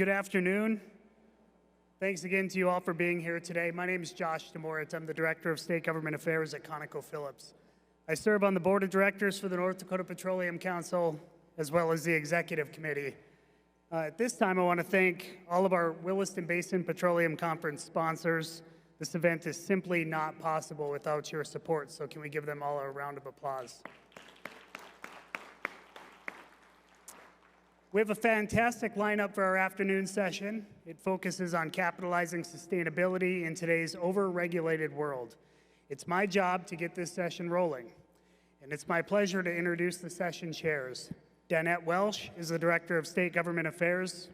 good afternoon. Thanks again to you all for being here today. My name is Josh DeMoritz. I'm the Director of State Government Affairs at ConocoPhillips. I serve on the Board of Directors for the North Dakota Petroleum Council, as well as the Executive Committee. At this time, I want to thank all of our Williston Basin Petroleum Conference sponsors. This event is simply not possible without your support, so can we give them all a round of applause? We have a fantastic lineup for our afternoon session. It focuses on capitalizing sustainability in today's over-regulated world. It's my job to get this session rolling, and it's my pleasure to introduce the session chairs. Danette Welsh is the Director of State Government Affairs,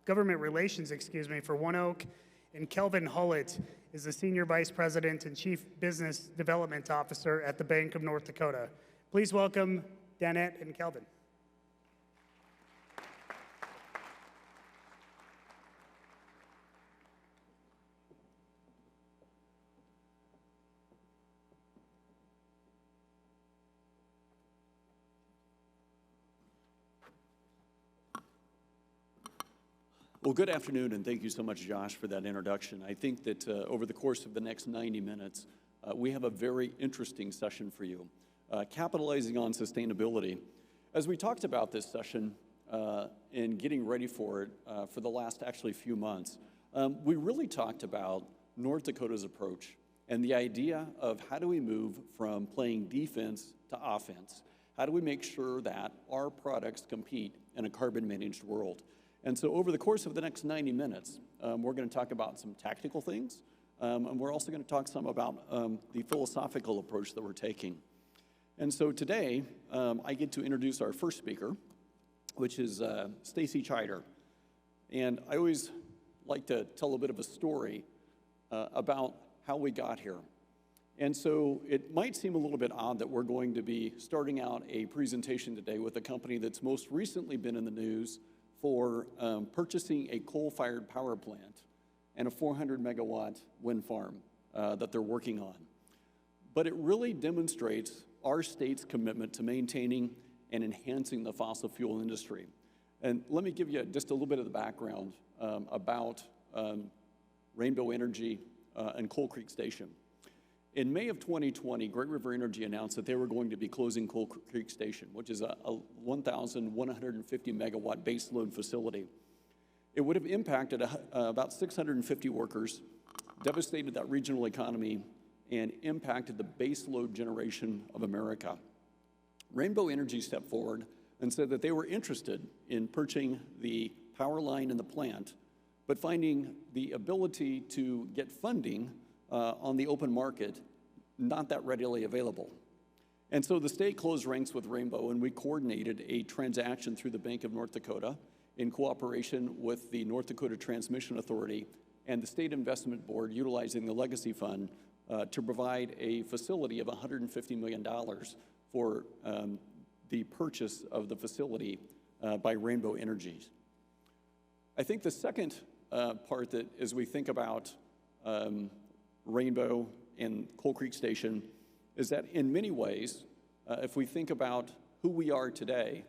Government Relations, for ONEOK, and Kelvin Hullet is the Senior Vice President and Chief Business Development Officer at the Bank of North Dakota. Please welcome Danette and Kelvin. Well, good afternoon, and thank you so much, Josh, for that introduction. I think that over the course of the next 90 minutes, we have a very interesting session for you, capitalizing on sustainability. As we talked about this session and getting ready for it for the last actually few months, we really talked about North Dakota's approach and the idea of how do we move from playing defense to offense? How do we make sure that our products compete in a carbon-managed world? And so over the course of the next 90 minutes, we're going to talk about some tactical things, and we're also going to talk some about the philosophical approach that we're taking. And so today, I get to introduce our first speaker, which is Stacy Tschider. And I always like to tell a bit of a story about how we got here. And so it might seem a little bit odd that we're going to be starting out a presentation today with a company that's most recently been in the news for purchasing a coal-fired power plant and a 400-megawatt wind farm that they're working on. But it really demonstrates our state's commitment to maintaining and enhancing the fossil fuel industry. And let me give you just a little bit of the background about Rainbow Energy and Coal Creek Station. In May of 2020, Great River Energy announced that they were going to be closing Coal Creek Station, which is a 1,150 megawatt baseload facility. It would have impacted about 650 workers, devastated that regional economy, and impacted the baseload generation of America. Rainbow Energy stepped forward and said that they were interested in purchasing the power line and the plant, but finding the ability to get funding on the open market not that readily available. And so the state closed ranks with Rainbow, and we coordinated a transaction through the Bank of North Dakota in cooperation with the North Dakota Transmission Authority and the State Investment Board, utilizing the Legacy Fund to provide a facility of $150 million for the purchase of the facility by Rainbow Energy. I think the second part that as we think about Rainbow and Coal Creek Station is that in many ways, if we think about who we are today,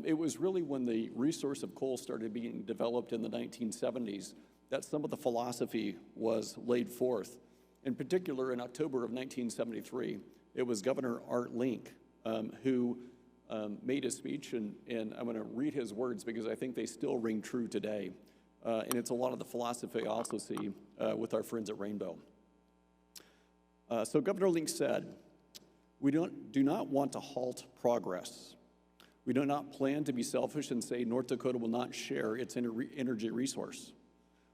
it was really when the resource of coal started being developed in the 1970s that some of the philosophy was laid forth. In particular, in October of 1973, it was Governor Art Link who made a speech, and I'm going to read his words because I think they still ring true today. And it's a lot of the philosophy I also see with our friends at Rainbow. So Governor Link said, "We do not want to halt progress. We do not plan to be selfish and say North Dakota will not share its energy resource.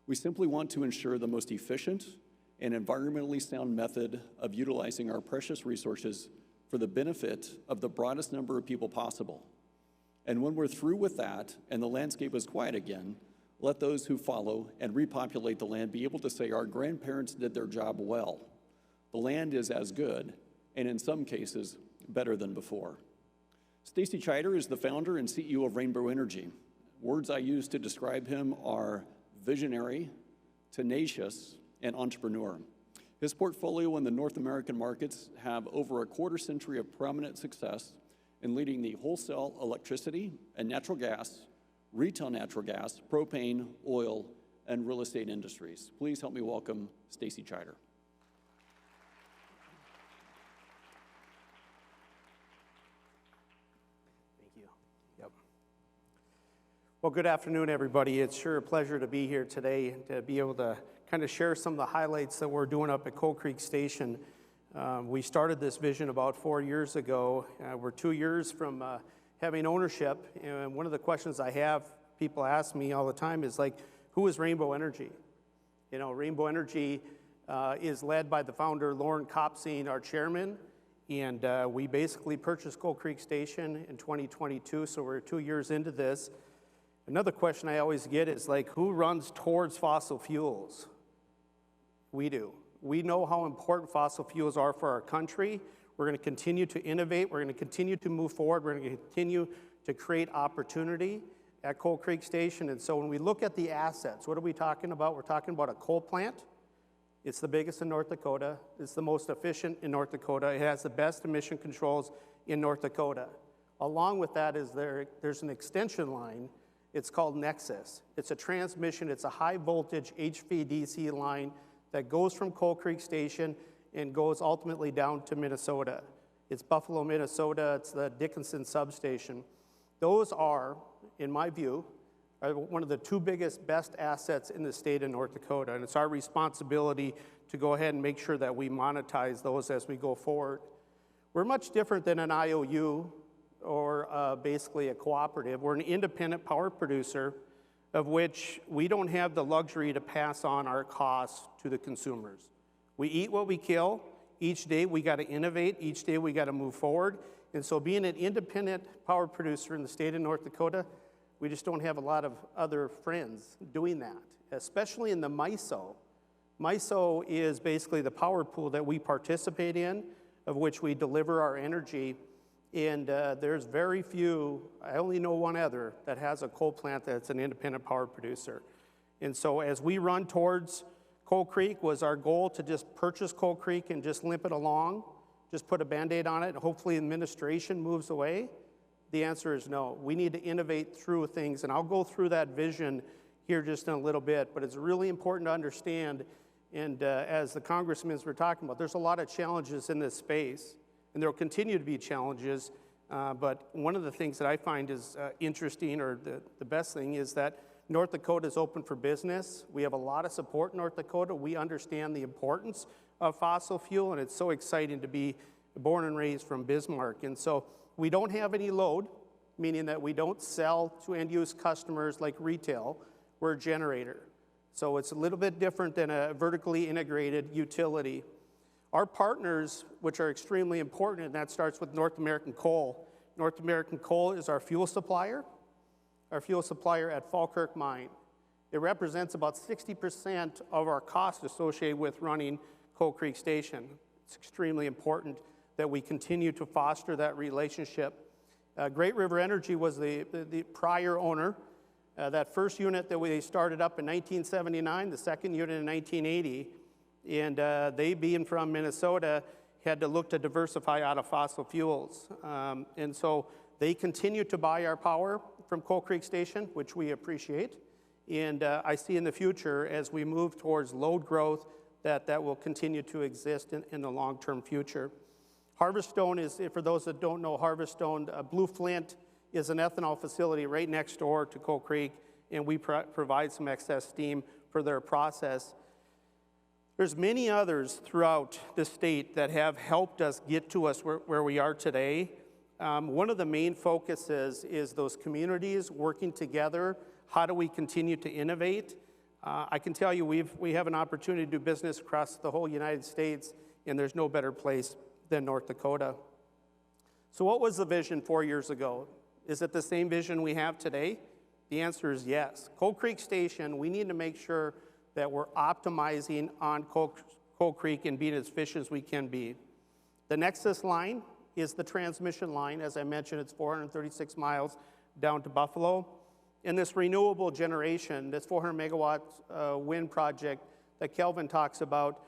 We simply want to ensure the most efficient and environmentally sound method of utilizing our precious resources for the benefit of the broadest number of people possible. And when we're through with that and the landscape is quiet again, let those who follow and repopulate the land be able to say our grandparents did their job well. The land is as good, and in some cases, better than before." Stacy Tschider is the founder and CEO of Rainbow Energy. Words I use to describe him are visionary, tenacious, and entrepreneur. His portfolio in the North American markets have over a quarter century of prominent success in leading the wholesale electricity and natural gas, retail natural gas, propane, oil, and real estate industries. Please help me welcome Stacy Tschider. Thank you. Yep. Well, good afternoon, everybody. It's sure a pleasure to be here today to be able to kind of share some of the highlights that we're doing up at Coal Creek Station. We started this vision about 4 years ago. We're 2 years from having ownership, and one of the questions I have, people ask me all the time is like, who is Rainbow Energy? You know, Rainbow Energy is led by the founder, Lauren Copsing, our chairman, and we basically purchased Coal Creek Station in 2022, so we're 2 years into this. Another question I always get is like, who runs towards fossil fuels? We do. We know how important fossil fuels are for our country. We're going to continue to innovate. We're going to continue to move forward. We're going to continue to create opportunity at Coal Creek Station. And so when we look at the assets, what are we talking about? We're talking about a coal plant. It's the biggest in North Dakota. It's the most efficient in North Dakota. It has the best emission controls in North Dakota. Along with that is there's an extension line. It's called Nexus. It's a transmission. It's a high voltage HVDC line that goes from Coal Creek Station and goes ultimately down to Minnesota. It's Buffalo, Minnesota. It's the Dickinson substation. Those are, in my view, are one of the two biggest, best assets in the state of North Dakota, and it's our responsibility to go ahead and make sure that we monetize those as we go forward. We're much different than an IOU or basically a cooperative. We're an independent power producer of which we don't have the luxury to pass on our costs to the consumers. We eat what we kill. Each day we got to innovate. Each day we got to move forward. And so being an independent power producer in the state of North Dakota, we just don't have a lot of other friends doing that, especially in the MISO. MISO is basically the power pool that we participate in, of which we deliver our energy. And there's very few, I only know one other, that has a coal plant that's an independent power producer. And so as we run towards Coal Creek, was our goal to just purchase Coal Creek and just limp it along, just put a Band-Aid on it, and hopefully administration moves away? The answer is no. We need to innovate through things, and I'll go through that vision here just in a little bit, but it's really important to understand, and as the congressmen were talking about, there's a lot of challenges in this space. And there will continue to be challenges, but one of the things that I find is interesting, or the best thing, is that North Dakota is open for business. We have a lot of support in North Dakota. We understand the importance of fossil fuel, and it's so exciting to be born and raised from Bismarck. And so we don't have any load, meaning that we don't sell to end-use customers like retail. We're a generator. So it's a little bit different than a vertically integrated utility. Our partners, which are extremely important, and that starts with North American Coal. North American Coal is our fuel supplier at Falkirk Mine. It represents about 60% of our cost associated with running Coal Creek Station. It's extremely important that we continue to foster that relationship. Great River Energy was the prior owner. That first unit that we started up in 1979, the second unit in 1980, and they, being from Minnesota, had to look to diversify out of fossil fuels. And so they continue to buy our power from Coal Creek Station, which we appreciate. And I see in the future, as we move towards load growth, that will continue to exist in the long-term future. Harveststone is, for those that don't know Harveststone, Blue Flint is an ethanol facility right next door to Coal Creek, and we provide some excess steam for their process. There's many others throughout the state that have helped us get to us where we are today. One of the main focuses is those communities working together. How do we continue to innovate? I can tell you we have an opportunity to do business across the whole United States, and there's no better place than North Dakota. So what was the vision 4 years ago? Is it the same vision we have today? The answer is yes. Coal Creek Station, we need to make sure that we're optimizing on Coal Creek and being as efficient as we can be. The Nexus line is the transmission line. As I mentioned, it's 436 miles down to Buffalo. And this renewable generation, this 400 megawatt wind project that Kelvin talks about,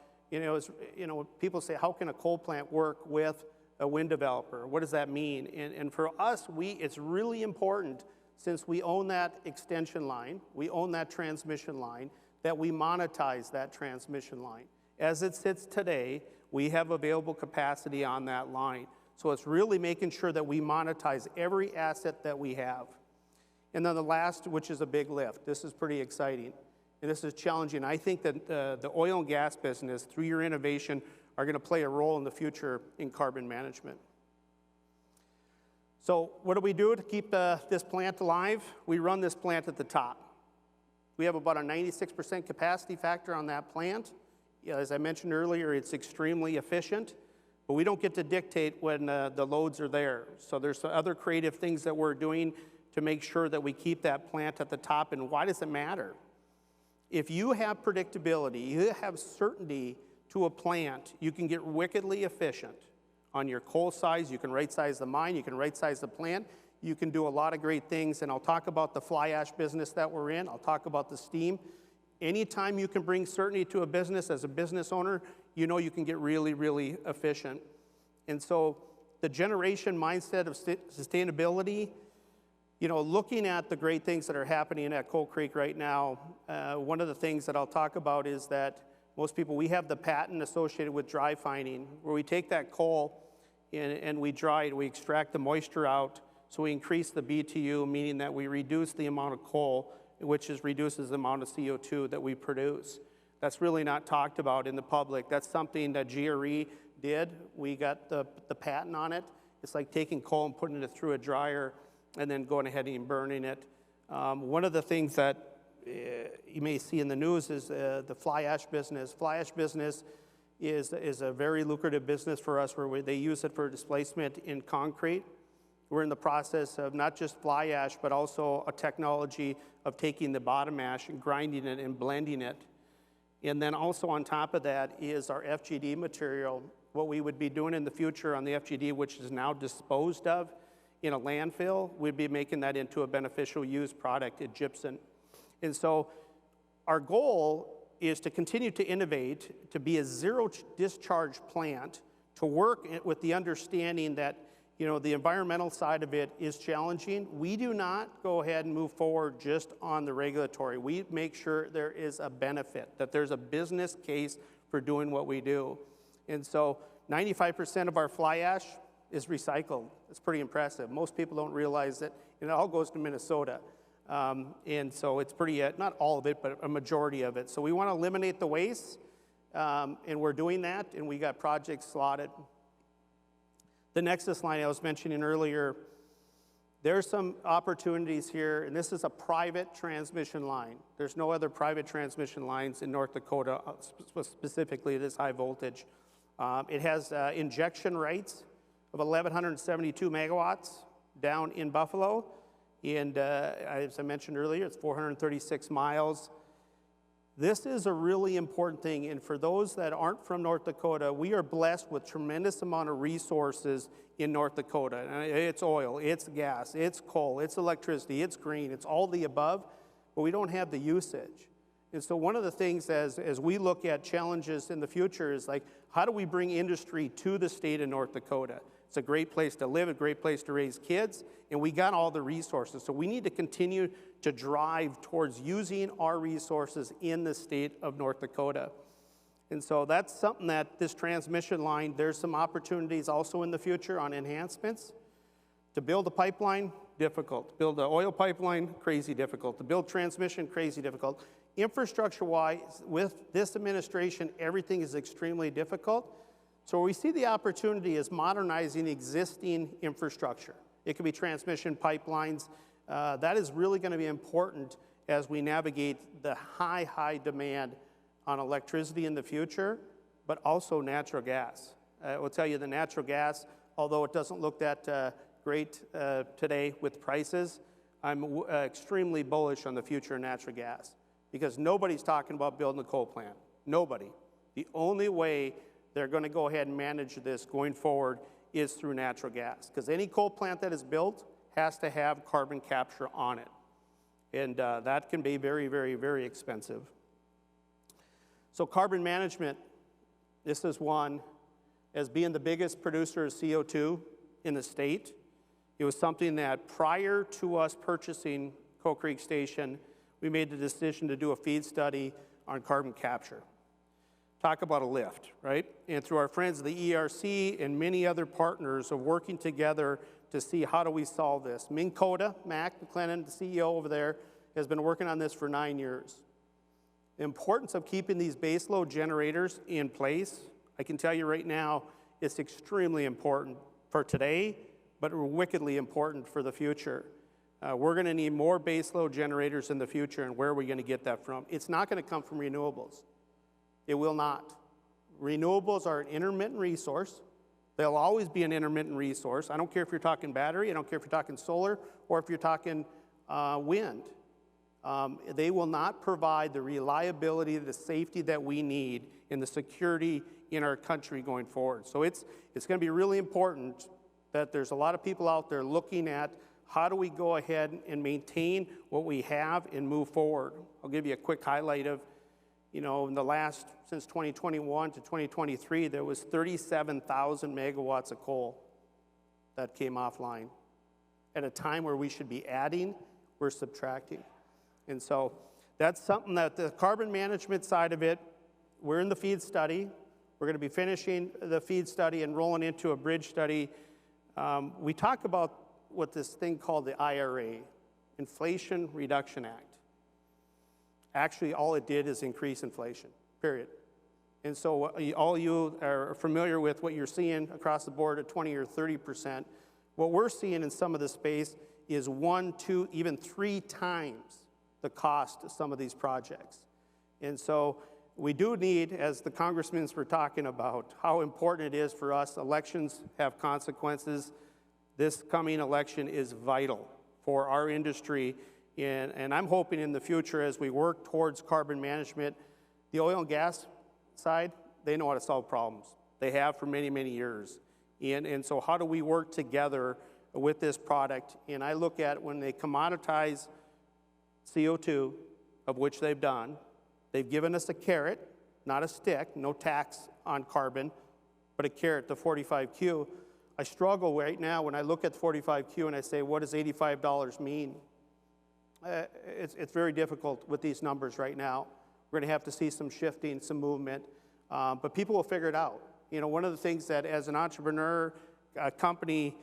people say, how can a coal plant work with a wind developer? What does that mean? And for us, it's really important, since we own that extension line, we own that transmission line, that we monetize that transmission line. As it sits today, we have available capacity on that line. So it's really making sure that we monetize every asset that we have. And then the last, which is a big lift. This is pretty exciting, and this is challenging. I think that the oil and gas business, through your innovation, are going to play a role in the future in carbon management. So what do we do to keep this plant alive? We run this plant at the top. We have about a 96% capacity factor on that plant. Yeah, as I mentioned earlier, it's extremely efficient, but we don't get to dictate when the loads are there. So there's some other creative things that we're doing to make sure that we keep that plant at the top. And why does it matter? If you have predictability, you have certainty to a plant, you can get wickedly efficient. On your coal size, you can right-size the mine, you can right-size the plant, you can do a lot of great things, and I'll talk about the fly ash business that we're in, I'll talk about the steam. Anytime you can bring certainty to a business as a business owner, you know you can get really, really efficient. And so the generation mindset of sustainability, you know, looking at the great things that are happening at Coal Creek right now, one of the things that I'll talk about is that most people, we have the patent associated with dry fining, where we take that coal and we dry it, we extract the moisture out, so we increase the BTU, meaning that we reduce the amount of coal, which reduces the amount of CO2 that we produce. That's really not talked about in the public. That's something that GRE did. We got the patent on it. It's like taking coal and putting it through a dryer and then going ahead and burning it. One of the things that you may see in the news is the fly ash business. Fly ash business is a very lucrative business for us, where they use it for displacement in concrete. We're in the process of not just fly ash, but also a technology of taking the bottom ash and grinding it and blending it. And then also on top of that is our FGD material. What we would be doing in the future on the FGD, which is now disposed of in a landfill, we'd be making that into a beneficial use product at gypsum. And so our goal is to continue to innovate, to be a zero discharge plant, to work with the understanding that, you know, the environmental side of it is challenging. We do not go ahead and move forward just on the regulatory. We make sure there is a benefit, that there's a business case for doing what we do. And so 95% of our fly ash is recycled. It's pretty impressive. Most people don't realize that, and it all goes to Minnesota. And so it's pretty, not all of it, but a majority of it. So we want to eliminate the waste, and we're doing that, and we got projects slotted. The Nexus line I was mentioning earlier, there's some opportunities here, and this is a private transmission line. There's no other private transmission lines in North Dakota, specifically this high voltage. It has injection rates of 1,172 megawatts down in Buffalo. And as I mentioned earlier, it's 436 miles. This is a really important thing, and for those that aren't from North Dakota, we are blessed with tremendous amount of resources in North Dakota. It's oil, it's gas, it's coal, it's electricity, it's green, it's all the above, but we don't have the usage. And so one of the things as we look at challenges in the future is like, how do we bring industry to the state of North Dakota? It's a great place to live, a great place to raise kids, and we got all the resources. So we need to continue to drive towards using our resources in the state of North Dakota. And so that's something that this transmission line, there's some opportunities also in the future on enhancements. To build a pipeline, difficult. To build an oil pipeline, crazy difficult. To build transmission, crazy difficult. Infrastructure-wise, with this administration, everything is extremely difficult. So we see the opportunity as modernizing existing infrastructure. It could be transmission pipelines. That is really going to be important as we navigate the high demand on electricity in the future, but also natural gas. I will tell you the natural gas, although it doesn't look that great today with prices, I'm extremely bullish on the future of natural gas because nobody's talking about building a coal plant. Nobody. The only way they're going to go ahead and manage this going forward is through natural gas, because any coal plant that is built has to have carbon capture on it. And that can be very, very, very expensive. So carbon management, this is one, as being the biggest producer of CO2 in the state. It was something that prior to us purchasing Coal Creek Station, we made the decision to do a feed study on carbon capture. Talk about a lift, right? And through our friends at the ERC and many other partners are working together to see how do we solve this. Ming Koda, Mac McLennan, the CEO over there, has been working on this for 9 years. The importance of keeping these baseload generators in place, I can tell you right now, it's extremely important for today, but wickedly important for the future. We're going to need more baseload generators in the future, and where are we going to get that from? It's not going to come from renewables. It will not. Renewables are an intermittent resource. They'll always be an intermittent resource. I don't care if you're talking battery, I don't care if you're talking solar, or if you're talking wind. They will not provide the reliability, the safety that we need, and the security in our country going forward. So it's going to be really important that there's a lot of people out there looking at how do we go ahead and maintain what we have and move forward. I'll give you a quick highlight of, in the last, since 2021 to 2023, there was 37,000 megawatts of coal that came offline. At a time where we should be adding, we're subtracting. And so that's something that the carbon management side of it, we're in the feed study. We're going to be finishing the feed study and rolling into a bridge study. We talk about what this thing called the IRA, Inflation Reduction Act. Actually, all it did is increase inflation, period. And so all you are familiar with what you're seeing across the board at 20 or 30%. What we're seeing in some of the space is 1, 2, even 3 times the cost of some of these projects. And so we do need, as the congressmen were talking about, how important it is for us. Elections have consequences. This coming election is vital for our industry. And I'm hoping in the future, as we work towards carbon management, the oil and gas side, they know how to solve problems. They have for many, many years. And so how do we work together with this product? And I look at when they commoditize CO2, of which they've done, they've given us a carrot, not a stick, no tax on carbon, but a carrot, the 45Q. I struggle right now when I look at 45Q and I say, what does $85 mean? It's very difficult with these numbers right now. We're going to have to see some shifting, some movement, but people will figure it out. One of the things that as an entrepreneur company,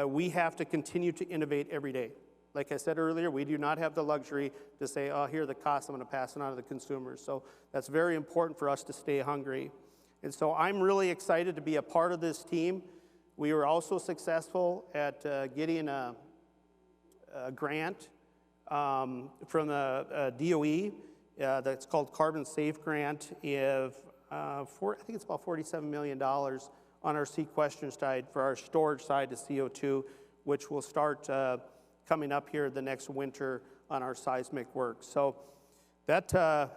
we have to continue to innovate every day. Like I said earlier, we do not have the luxury to say, oh, here are the costs, I'm going to pass it on to the consumers. So that's very important for us to stay hungry. And so I'm really excited to be a part of this team. We were also successful at getting a grant from the DOE that's called Carbon Safe Grant. I think it's about $47 million on our sequestration side for our storage side of CO2, which will start coming up here the next winter on our seismic work. So that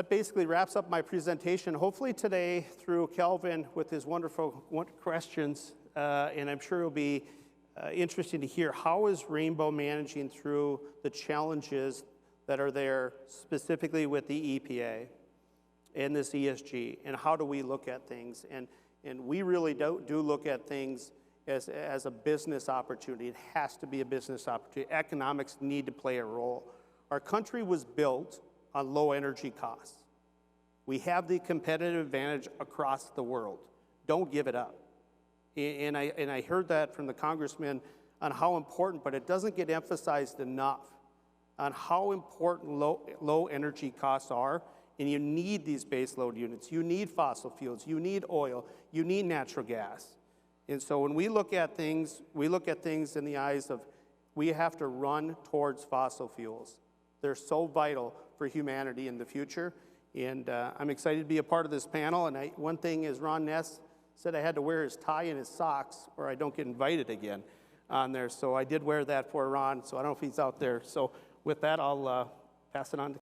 basically wraps up my presentation. Hopefully today, through Kelvin with his wonderful questions, and I'm sure it'll be interesting to hear how is Rainbow managing through the challenges that are there, specifically with the EPA and this ESG, and how do we look at things? And we really do look at things as a business opportunity. It has to be a business opportunity. Economics need to play a role. Our country was built on low energy costs. We have the competitive advantage across the world. Don't give it up. And I heard that from the congressman on how important, but it doesn't get emphasized enough on how important low energy costs are. And you need these baseload units. You need fossil fuels. You need oil. You need natural gas. And so when we look at things in the eyes of we have to run towards fossil fuels. They're so vital for humanity in the future. And I'm excited to be a part of this panel. And one thing is Ron Ness said I had to wear his tie and his socks or I don't get invited again on there. So I did wear that for Ron. So I don't know if he's out there. So with that, I'll pass it on to